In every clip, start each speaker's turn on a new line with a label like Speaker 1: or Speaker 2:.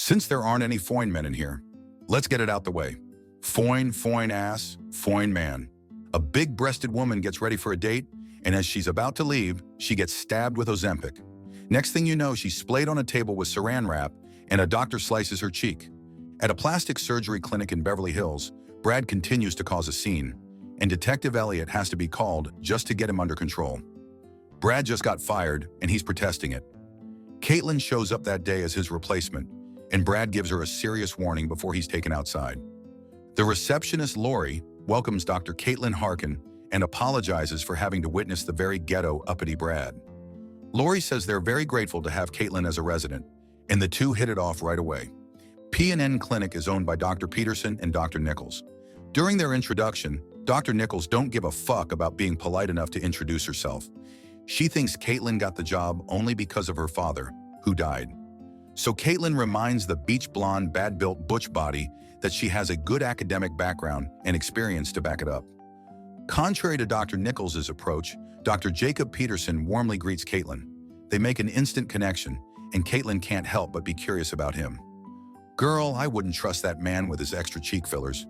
Speaker 1: Since there aren't any foin men in here, let's get it out the way. Foin, foin ass, foin man. A big-breasted woman gets ready for a date, and as she's about to leave, she gets stabbed with Ozempic. Next thing you know, she's splayed on a table with saran wrap, and a doctor slices her cheek. At a plastic surgery clinic in Beverly Hills, Brad continues to cause a scene, and Detective Elliot has to be called just to get him under control. Brad just got fired, and he's protesting it. Caitlin shows up that day as his replacement, and Brad gives her a serious warning before he's taken outside. The receptionist, Lori, welcomes Dr. Caitlin Harkin and apologizes for having to witness the very ghetto, uppity Brad. Lori says they're very grateful to have Caitlin as a resident, and the two hit it off right away. P&N Clinic is owned by Dr. Peterson and Dr. Nichols. During their introduction, Dr. Nichols don't give a fuck about being polite enough to introduce herself. She thinks Caitlin got the job only because of her father, who died. So Caitlin reminds the beach blonde, bad-built butch body that she has a good academic background and experience to back it up. Contrary to Dr. Nichols' approach, Dr. Jacob Peterson warmly greets Caitlin. They make an instant connection, and Caitlin can't help but be curious about him. Girl, I wouldn't trust that man with his extra cheek fillers.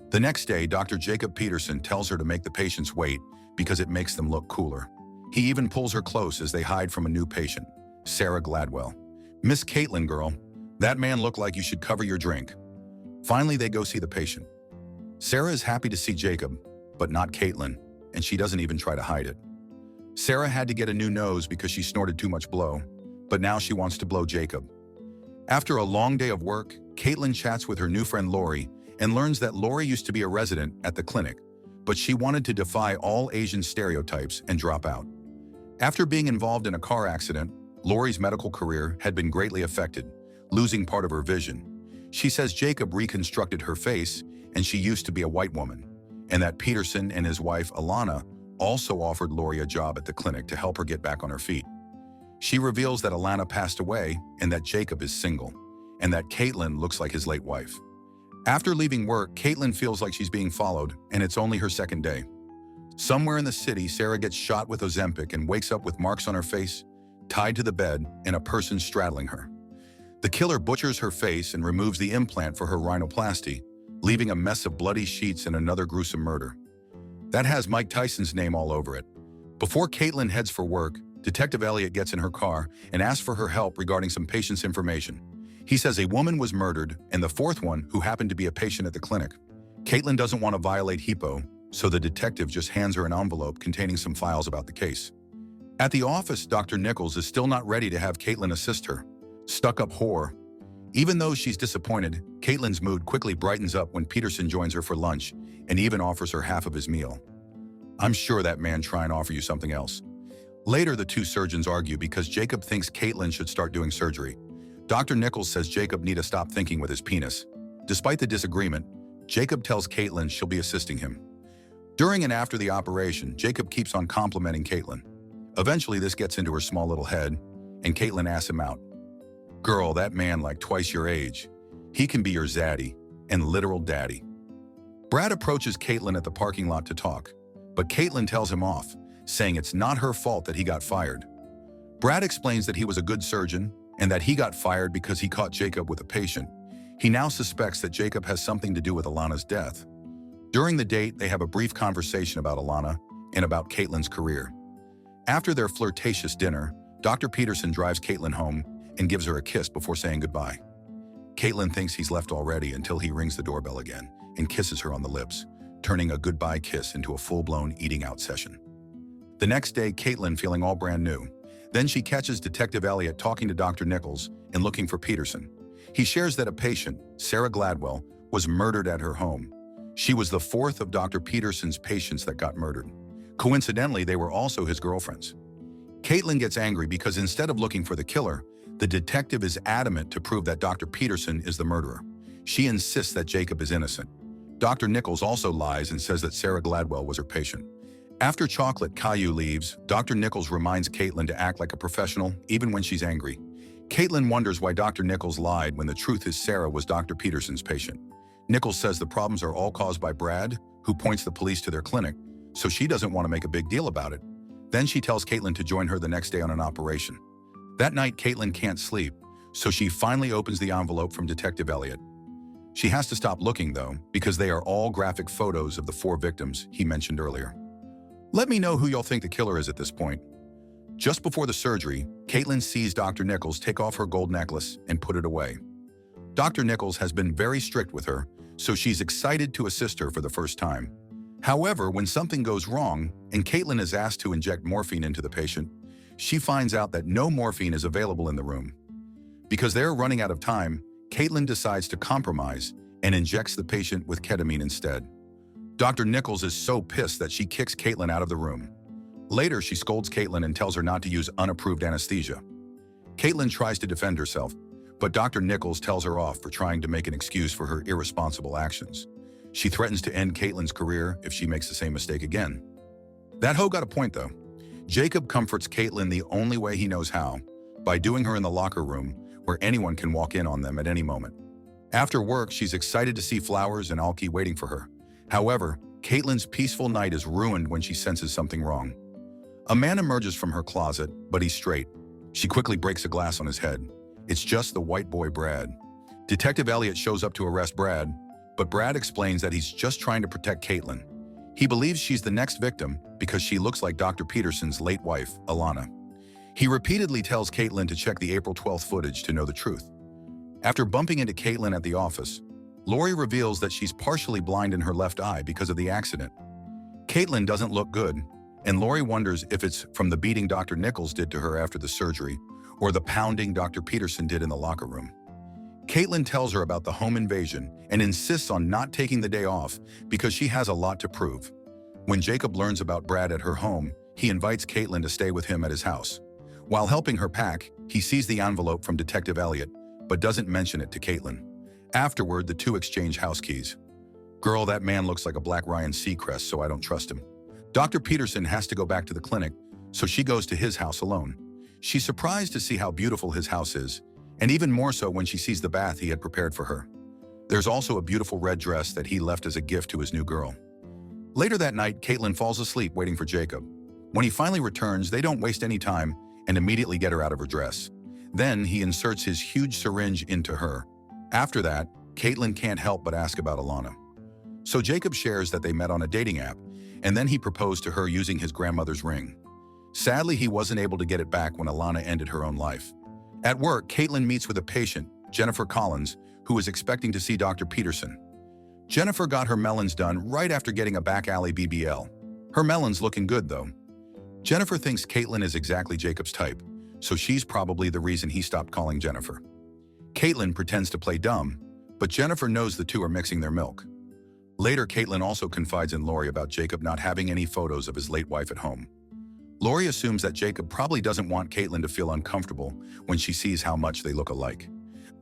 Speaker 1: The next day, Dr. Jacob Peterson tells her to make the patients wait because it makes them look cooler. He even pulls her close as they hide from a new patient, Sarah Gladwell. Miss Caitlin, girl, that man looked like you should cover your drink. Finally, they go see the patient. Sarah is happy to see Jacob, but not Caitlin, and she doesn't even try to hide it. Sarah had to get a new nose because she snorted too much blow, but now she wants to blow Jacob. After a long day of work, Caitlin chats with her new friend Lori and learns that Lori used to be a resident at the clinic, but she wanted to defy all Asian stereotypes and drop out. After being involved in a car accident, Lori's medical career had been greatly affected, losing part of her vision. She says Jacob reconstructed her face and she used to be a white woman, and that Peterson and his wife, Alana, also offered Lori a job at the clinic to help her get back on her feet. She reveals that Alana passed away and that Jacob is single, and that Caitlin looks like his late wife. After leaving work, Caitlin feels like she's being followed, and it's only her second day. Somewhere in the city, Sarah gets shot with Ozempic and wakes up with marks on her face, tied to the bed, and a person straddling her. The killer butchers her face and removes the implant for her rhinoplasty, leaving a mess of bloody sheets and another gruesome murder. That has Mike Tyson's name all over it. Before Caitlin heads for work, Detective Elliot gets in her car and asks for her help regarding some patient's information. He says a woman was murdered and the fourth one who happened to be a patient at the clinic. Caitlin doesn't want to violate HIPAA, so the detective just hands her an envelope containing some files about the case. At the office, Dr. Nichols is still not ready to have Caitlin assist her. Stuck-up whore. Even though she's disappointed, Caitlin's mood quickly brightens up when Peterson joins her for lunch and even offers her half of his meal. I'm sure that man trying to offer you something else. Later, the two surgeons argue because Jacob thinks Caitlin should start doing surgery. Dr. Nichols says Jacob need to stop thinking with his penis. Despite the disagreement, Jacob tells Caitlin she'll be assisting him. During and after the operation, Jacob keeps on complimenting Caitlin. Eventually, this gets into her small little head, and Caitlin asks him out. Girl, that man like twice your age. He can be your zaddy and literal daddy. Brad approaches Caitlin at the parking lot to talk, but Caitlin tells him off, saying it's not her fault that he got fired. Brad explains that he was a good surgeon and that he got fired because he caught Jacob with a patient. He now suspects that Jacob has something to do with Alana's death. During the date, they have a brief conversation about Alana and about Caitlin's career. After their flirtatious dinner, Dr. Peterson drives Caitlin home and gives her a kiss before saying goodbye. Caitlin thinks he's left already until he rings the doorbell again and kisses her on the lips, turning a goodbye kiss into a full-blown eating-out session. The next day, Caitlin feeling all brand new. Then she catches Detective Elliot talking to Dr. Nichols and looking for Peterson. He shares that a patient, Sarah Gladwell, was murdered at her home. She was the fourth of Dr. Peterson's patients that got murdered. Coincidentally, they were also his girlfriends. Caitlin gets angry because instead of looking for the killer, the detective is adamant to prove that Dr. Peterson is the murderer. She insists that Jacob is innocent. Dr. Nichols also lies and says that Sarah Gladwell was her patient. After Chocolate Caillou leaves, Dr. Nichols reminds Caitlin to act like a professional, even when she's angry. Caitlin wonders why Dr. Nichols lied when the truth is Sarah was Dr. Peterson's patient. Nichols says the problems are all caused by Brad, who points the police to their clinic, so she doesn't want to make a big deal about it. Then she tells Caitlin to join her the next day on an operation. That night, Caitlin can't sleep, so she finally opens the envelope from Detective Elliot. She has to stop looking, though, because they are all graphic photos of the 4 victims he mentioned earlier. Let me know who y'all think the killer is at this point. Just before the surgery, Caitlin sees Dr. Nichols take off her gold necklace and put it away. Dr. Nichols has been very strict with her, so she's excited to assist her for the first time. However, when something goes wrong and Caitlin is asked to inject morphine into the patient, she finds out that no morphine is available in the room. Because they're running out of time, Caitlin decides to compromise and injects the patient with ketamine instead. Dr. Nichols is so pissed that she kicks Caitlin out of the room. Later, she scolds Caitlin and tells her not to use unapproved anesthesia. Caitlin tries to defend herself, but Dr. Nichols tells her off for trying to make an excuse for her irresponsible actions. She threatens to end Caitlin's career if she makes the same mistake again. That hoe got a point, though. Jacob comforts Caitlin the only way he knows how, by doing her in the locker room where anyone can walk in on them at any moment. After work, she's excited to see Flowers and Alki waiting for her. However, Caitlin's peaceful night is ruined when she senses something wrong. A man emerges from her closet, but he's straight. She quickly breaks a glass on his head. It's just the white boy Brad. Detective Elliot shows up to arrest Brad, but Brad explains that he's just trying to protect Caitlin. He believes she's the next victim because she looks like Dr. Peterson's late wife, Alana. He repeatedly tells Caitlin to check the April 12th footage to know the truth. After bumping into Caitlin at the office, Lori reveals that she's partially blind in her left eye because of the accident. Caitlin doesn't look good, and Lori wonders if it's from the beating Dr. Nichols did to her after the surgery or the pounding Dr. Peterson did in the locker room. Caitlin tells her about the home invasion and insists on not taking the day off because she has a lot to prove. When Jacob learns about Brad at her home, he invites Caitlin to stay with him at his house. While helping her pack, he sees the envelope from Detective Elliot, but doesn't mention it to Caitlin. Afterward, the two exchange house keys. Girl, that man looks like a Black Ryan Seacrest, so I don't trust him. Dr. Peterson has to go back to the clinic, so she goes to his house alone. She's surprised to see how beautiful his house is, and even more so when she sees the bath he had prepared for her. There's also a beautiful red dress that he left as a gift to his new girl. Later that night, Caitlin falls asleep waiting for Jacob. When he finally returns, they don't waste any time and immediately get her out of her dress. Then he inserts his huge syringe into her. After that, Caitlin can't help but ask about Alana. So Jacob shares that they met on a dating app, and then he proposed to her using his grandmother's ring. Sadly, he wasn't able to get it back when Alana ended her own life. At work, Caitlin meets with a patient, Jennifer Collins, who is expecting to see Dr. Peterson. Jennifer got her melons done right after getting a back alley BBL. Her melons looking good, though. Jennifer thinks Caitlin is exactly Jacob's type, so she's probably the reason he stopped calling Jennifer. Caitlin pretends to play dumb, but Jennifer knows the two are mixing their milk. Later, Caitlin also confides in Lori about Jacob not having any photos of his late wife at home. Lori assumes that Jacob probably doesn't want Caitlin to feel uncomfortable when she sees how much they look alike.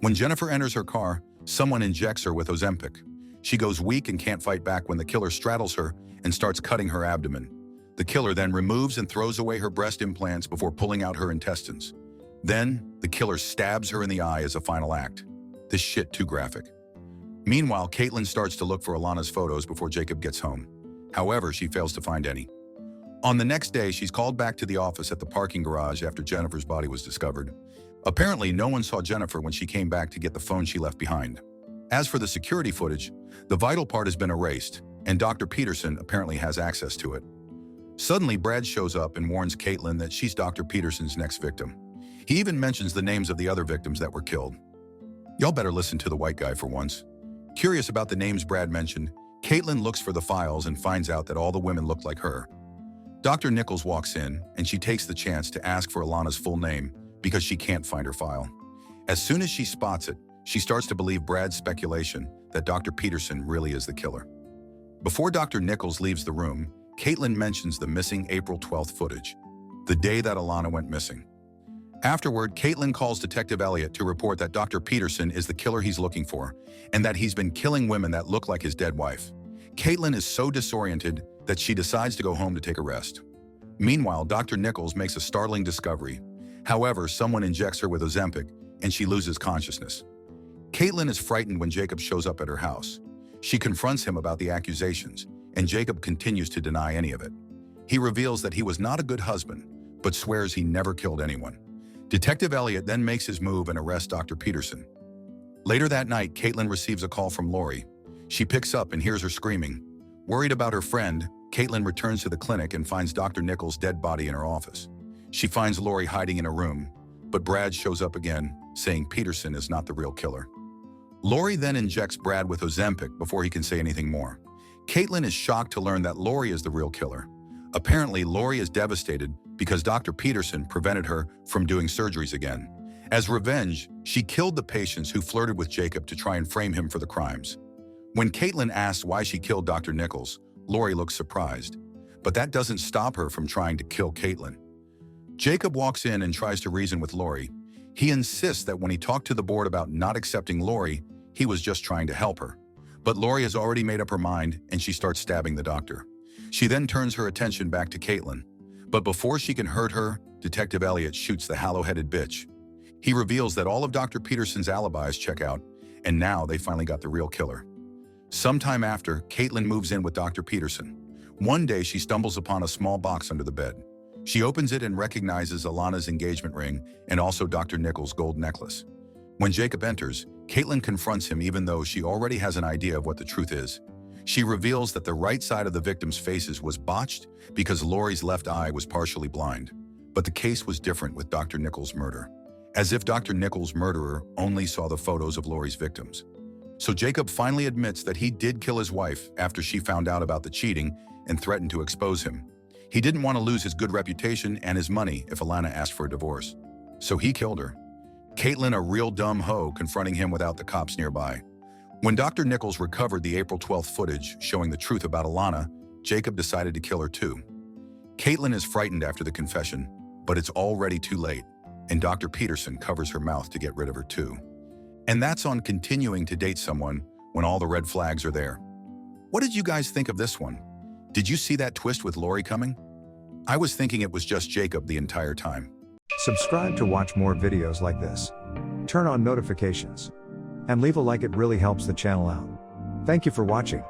Speaker 1: When Jennifer enters her car, someone injects her with Ozempic. She goes weak and can't fight back when the killer straddles her and starts cutting her abdomen. The killer then removes and throws away her breast implants before pulling out her intestines. Then, the killer stabs her in the eye as a final act. This shit too graphic. Meanwhile, Caitlin starts to look for Alana's photos before Jacob gets home. However, she fails to find any. On the next day, she's called back to the office at the parking garage after Jennifer's body was discovered. Apparently, no one saw Jennifer when she came back to get the phone she left behind. As for the security footage, the vital part has been erased, and Dr. Peterson apparently has access to it. Suddenly, Brad shows up and warns Caitlin that she's Dr. Peterson's next victim. He even mentions the names of the other victims that were killed. Y'all better listen to the white guy for once. Curious about the names Brad mentioned, Caitlin looks for the files and finds out that all the women look like her. Dr. Nichols walks in, and she takes the chance to ask for Alana's full name because she can't find her file. As soon as she spots it, she starts to believe Brad's speculation that Dr. Peterson really is the killer. Before Dr. Nichols leaves the room, Caitlin mentions the missing April 12th footage, the day that Alana went missing. Afterward, Caitlin calls Detective Elliot to report that Dr. Peterson is the killer he's looking for and that he's been killing women that look like his dead wife. Caitlin is so disoriented that she decides to go home to take a rest. Meanwhile, Dr. Nichols makes a startling discovery. However, someone injects her with Ozempic and she loses consciousness. Caitlin is frightened when Jacob shows up at her house. She confronts him about the accusations, and Jacob continues to deny any of it. He reveals that he was not a good husband, but swears he never killed anyone. Detective Elliot then makes his move and arrests Dr. Peterson. Later that night, Caitlin receives a call from Lori. She picks up and hears her screaming. Worried about her friend, Caitlin returns to the clinic and finds Dr. Nichols' dead body in her office. She finds Lori hiding in a room, but Brad shows up again, saying Peterson is not the real killer. Lori then injects Brad with Ozempic before he can say anything more. Caitlin is shocked to learn that Lori is the real killer. Apparently, Lori is devastated because Dr. Peterson prevented her from doing surgeries again. As revenge, she killed the patients who flirted with Jacob to try and frame him for the crimes. When Caitlin asks why she killed Dr. Nichols, Lori looks surprised. But that doesn't stop her from trying to kill Caitlin. Jacob walks in and tries to reason with Lori. He insists that when he talked to the board about not accepting Lori, he was just trying to help her. But Lori has already made up her mind and she starts stabbing the doctor. She then turns her attention back to Caitlin. But before she can hurt her, Detective Elliot shoots the hollow-headed bitch. He reveals that all of Dr. Peterson's alibis check out, and now they finally got the real killer. Sometime after, Caitlin moves in with Dr. Peterson. One day, she stumbles upon a small box under the bed. She opens it and recognizes Alana's engagement ring and also Dr. Nichols' gold necklace. When Jacob enters, Caitlin confronts him even though she already has an idea of what the truth is. She reveals that the right side of the victim's faces was botched because Lori's left eye was partially blind. But the case was different with Dr. Nichols' murder, as if Dr. Nichols' murderer only saw the photos of Lori's victims. So Jacob finally admits that he did kill his wife after she found out about the cheating and threatened to expose him. He didn't want to lose his good reputation and his money if Alana asked for a divorce. So he killed her. Caitlin, a real dumb hoe, confronting him without the cops nearby. When Dr. Nichols recovered the April 12th footage showing the truth about Alana, Jacob decided to kill her too. Caitlin is frightened after the confession, but it's already too late, and Dr. Peterson covers her mouth to get rid of her too. And that's on continuing to date someone when all the red flags are there. What did you guys think of this one? Did you see that twist with Lori coming? I was thinking it was just Jacob the entire time.
Speaker 2: Subscribe to watch more videos like this. Turn on notifications. And leave a like, it really helps the channel out. Thank you for watching.